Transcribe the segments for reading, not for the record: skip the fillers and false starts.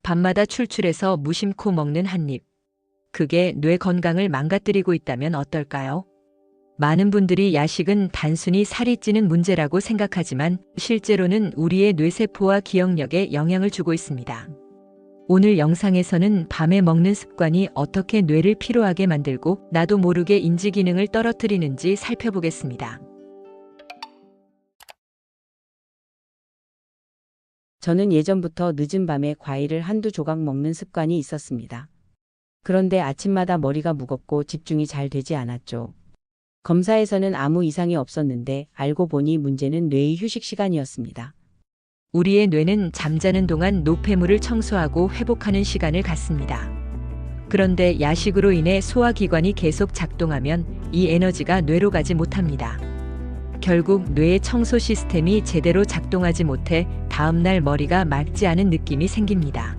밤마다 출출해서 무심코 먹는 한 입. 그게 뇌 건강을 망가뜨리고 있다면 어떨까요? 많은 분들이 야식은 단순히 살이 찌는 문제라고 생각하지만 실제로는 우리의 뇌세포와 기억력에 영향을 주고 있습니다. 오늘 영상에서는 밤에 먹는 습관이 어떻게 뇌를 피로하게 만들고 나도 모르게 인지 기능을 떨어뜨리는지 살펴보겠습니다. 저는 예전부터 늦은 밤에 과일을 한두 조각 먹는 습관이 있었습니다. 그런데 아침마다 머리가 무겁고 집중이 잘 되지 않았죠. 검사에서는 아무 이상이 없었는데 알고 보니 문제는 뇌의 휴식 시간이었습니다. 우리의 뇌는 잠자는 동안 노폐물을 청소하고 회복하는 시간을 갖습니다. 그런데 야식으로 인해 소화기관이 계속 작동하면 이 에너지가 뇌로 가지 못합니다. 결국 뇌의 청소 시스템이 제대로 작동하지 못해 다음날 머리가 맑지 않은 느낌이 생깁니다.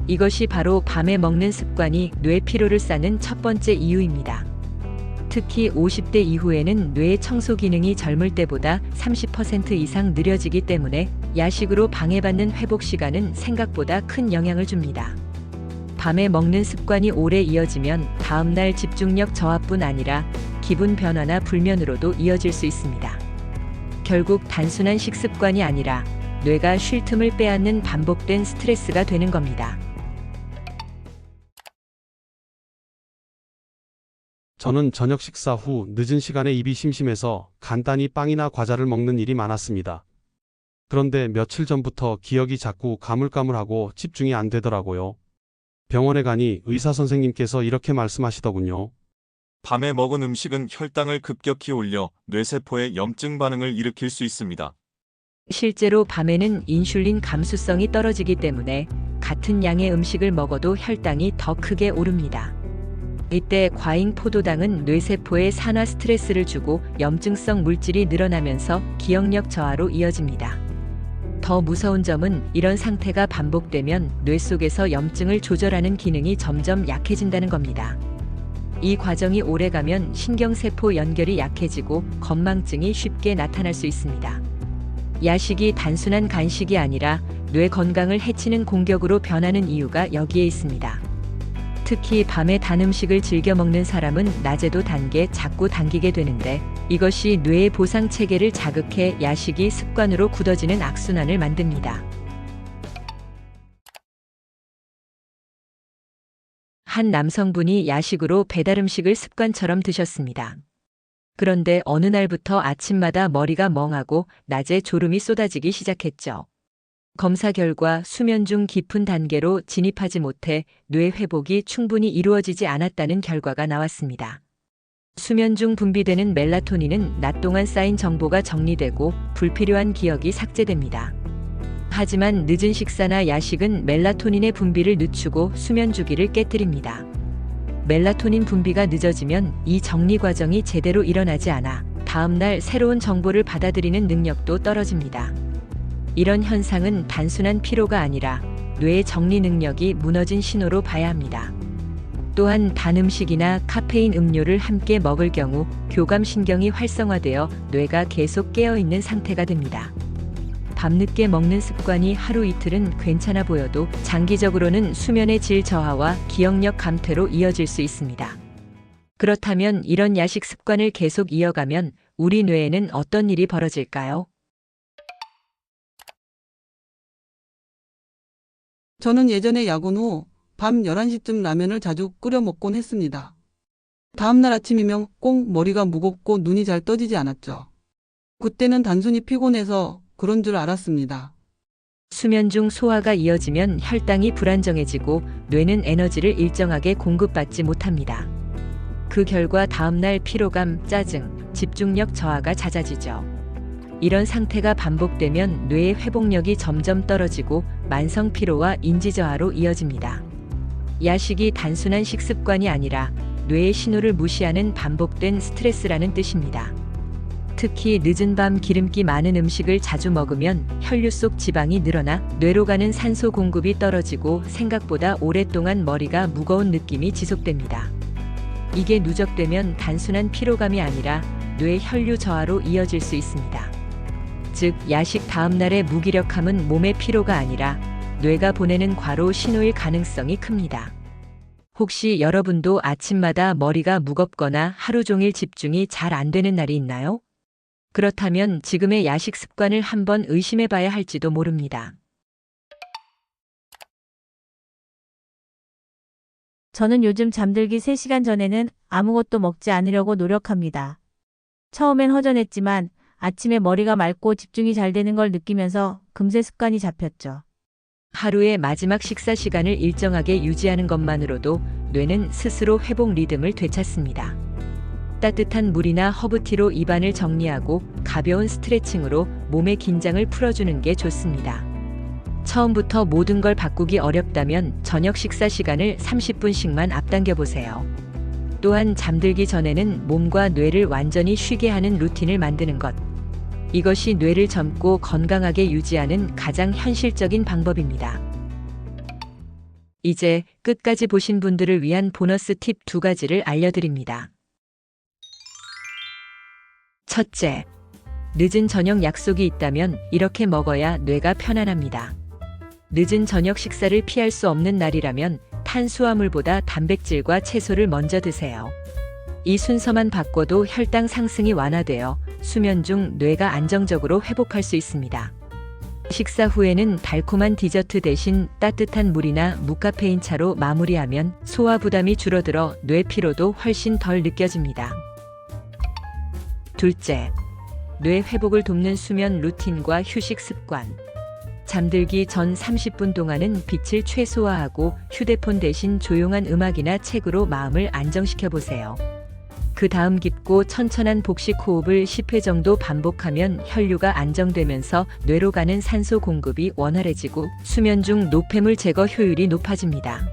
이것이 바로 밤에 먹는 습관이 뇌 피로를 쌓는 첫 번째 이유입니다. 특히 50대 이후에는 뇌의 청소 기능이 젊을 때보다 30% 이상 느려지기 때문에 야식으로 방해받는 회복 시간은 생각보다 큰 영향을 줍니다. 밤에 먹는 습관이 오래 이어지면 다음날 집중력 저하뿐 아니라 기분 변화나 불면으로도 이어질 수 있습니다. 결국 단순한 식습관이 아니라 뇌가 쉴 틈을 빼앗는 반복된 스트레스가 되는 겁니다. 저는 저녁 식사 후 늦은 시간에 입이 심심해서 간단히 빵이나 과자를 먹는 일이 많았습니다. 그런데 며칠 전부터 기억이 자꾸 가물가물하고 집중이 안 되더라고요. 병원에 가니 의사 선생님께서 이렇게 말씀하시더군요. 밤에 먹은 음식은 혈당을 급격히 올려 뇌세포에 염증 반응을 일으킬 수 있습니다. 실제로 밤에는 인슐린 감수성이 떨어지기 때문에 같은 양의 음식을 먹어도 혈당이 더 크게 오릅니다. 이때 과잉 포도당은 뇌세포에 산화 스트레스를 주고 염증성 물질이 늘어나면서 기억력 저하로 이어집니다. 더 무서운 점은 이런 상태가 반복되면 뇌 속에서 염증을 조절하는 기능이 점점 약해진다는 겁니다. 이 과정이 오래가면 신경세포 연결이 약해지고 건망증이 쉽게 나타날 수 있습니다. 야식이 단순한 간식이 아니라 뇌 건강을 해치는 공격으로 변하는 이유가 여기에 있습니다. 특히 밤에 단 음식을 즐겨 먹는 사람은 낮에도 단 게 자꾸 당기게 되는데 이것이 뇌의 보상 체계를 자극해 야식이 습관으로 굳어지는 악순환을 만듭니다. 한 남성분이 야식으로 배달 음식을 습관처럼 드셨습니다. 그런데 어느 날부터 아침마다 머리가 멍하고 낮에 졸음이 쏟아지기 시작했죠. 검사 결과 수면 중 깊은 단계로 진입하지 못해 뇌 회복이 충분히 이루어지지 않았다는 결과가 나왔습니다. 수면 중 분비되는 멜라토닌은 낮 동안 쌓인 정보가 정리되고 불필요한 기억이 삭제됩니다. 하지만 늦은 식사나 야식은 멜라토닌의 분비를 늦추고 수면 주기를 깨뜨립니다. 멜라토닌 분비가 늦어지면 이 정리 과정이 제대로 일어나지 않아 다음날 새로운 정보를 받아들이는 능력도 떨어집니다. 이런 현상은 단순한 피로가 아니라 뇌의 정리 능력이 무너진 신호로 봐야 합니다. 또한 단 음식이나 카페인 음료를 함께 먹을 경우 교감신경이 활성화되어 뇌가 계속 깨어있는 상태가 됩니다. 밤늦게 먹는 습관이 하루 이틀은 괜찮아 보여도 장기적으로는 수면의 질 저하와 기억력 감퇴로 이어질 수 있습니다. 그렇다면 이런 야식 습관을 계속 이어가면 우리 뇌에는 어떤 일이 벌어질까요? 저는 예전에 야근 후 밤 11시쯤 라면을 자주 끓여 먹곤 했습니다. 다음날 아침이면 꼭 머리가 무겁고 눈이 잘 떠지지 않았죠. 그때는 단순히 피곤해서 그런 줄 알았습니다. 수면 중 소화가 이어지면 혈당이 불안정해지고 뇌는 에너지를 일정하게 공급받지 못합니다. 그 결과 다음날 피로감, 짜증, 집중력 저하가 잦아지죠. 이런 상태가 반복되면 뇌의 회복력이 점점 떨어지고 만성 피로와 인지 저하로 이어집니다. 야식이 단순한 식습관이 아니라 뇌의 신호를 무시하는 반복된 스트레스라는 뜻입니다. 특히 늦은 밤 기름기 많은 음식을 자주 먹으면 혈류 속 지방이 늘어나 뇌로 가는 산소 공급이 떨어지고 생각보다 오랫동안 머리가 무거운 느낌이 지속됩니다. 이게 누적되면 단순한 피로감이 아니라 뇌 혈류 저하로 이어질 수 있습니다. 즉, 야식 다음 날의 무기력함은 몸의 피로가 아니라 뇌가 보내는 과로 신호일 가능성이 큽니다. 혹시 여러분도 아침마다 머리가 무겁거나 하루 종일 집중이 잘 안 되는 날이 있나요? 그렇다면 지금의 야식 습관을 한번 의심해 봐야 할지도 모릅니다. 저는 요즘 잠들기 3시간 전에는 아무것도 먹지 않으려고 노력합니다. 처음엔 허전했지만 아침에 머리가 맑고 집중이 잘 되는 걸 느끼면서 금세 습관이 잡혔죠. 하루의 마지막 식사 시간을 일정하게 유지하는 것만으로도 뇌는 스스로 회복 리듬을 되찾습니다. 따뜻한 물이나 허브티로 입안을 정리하고 가벼운 스트레칭으로 몸의 긴장을 풀어주는 게 좋습니다. 처음부터 모든 걸 바꾸기 어렵다면 저녁 식사 시간을 30분씩만 앞당겨 보세요. 또한 잠들기 전에는 몸과 뇌를 완전히 쉬게 하는 루틴을 만드는 것. 이것이 뇌를 젊고 건강하게 유지하는 가장 현실적인 방법입니다. 이제 끝까지 보신 분들을 위한 보너스 팁 2가지를 알려드립니다. 첫째, 늦은 저녁 약속이 있다면 이렇게 먹어야 뇌가 편안합니다. 늦은 저녁 식사를 피할 수 없는 날이라면 탄수화물보다 단백질과 채소를 먼저 드세요. 이 순서만 바꿔도 혈당 상승이 완화되어 수면 중 뇌가 안정적으로 회복할 수 있습니다. 식사 후에는 달콤한 디저트 대신 따뜻한 물이나 무카페인 차로 마무리하면 소화 부담이 줄어들어 뇌 피로도 훨씬 덜 느껴집니다. 둘째, 뇌 회복을 돕는 수면 루틴과 휴식 습관. 잠들기 전 30분 동안은 빛을 최소화하고 휴대폰 대신 조용한 음악이나 책으로 마음을 안정시켜 보세요. 그 다음 깊고 천천한 복식 호흡을 10회 정도 반복하면 혈류가 안정되면서 뇌로 가는 산소 공급이 원활해지고 수면 중 노폐물 제거 효율이 높아집니다.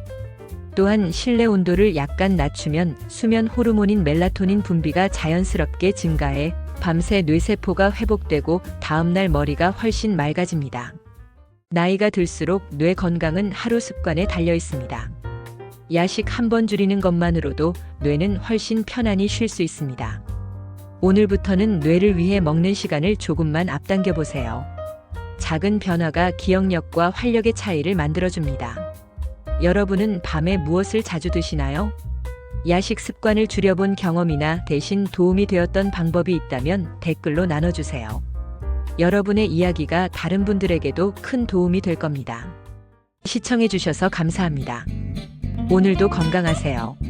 또한 실내 온도를 약간 낮추면 수면 호르몬인 멜라토닌 분비가 자연스럽게 증가해 밤새 뇌세포가 회복되고 다음날 머리가 훨씬 맑아집니다. 나이가 들수록 뇌 건강은 하루 습관에 달려 있습니다. 야식 한 번 줄이는 것만으로도 뇌는 훨씬 편안히 쉴 수 있습니다. 오늘부터는 뇌를 위해 먹는 시간을 조금만 앞당겨 보세요. 작은 변화가 기억력과 활력의 차이를 만들어줍니다. 여러분은 밤에 무엇을 자주 드시나요? 야식 습관을 줄여본 경험이나 대신 도움이 되었던 방법이 있다면 댓글로 나눠주세요. 여러분의 이야기가 다른 분들에게도 큰 도움이 될 겁니다. 시청해주셔서 감사합니다. 오늘도 건강하세요.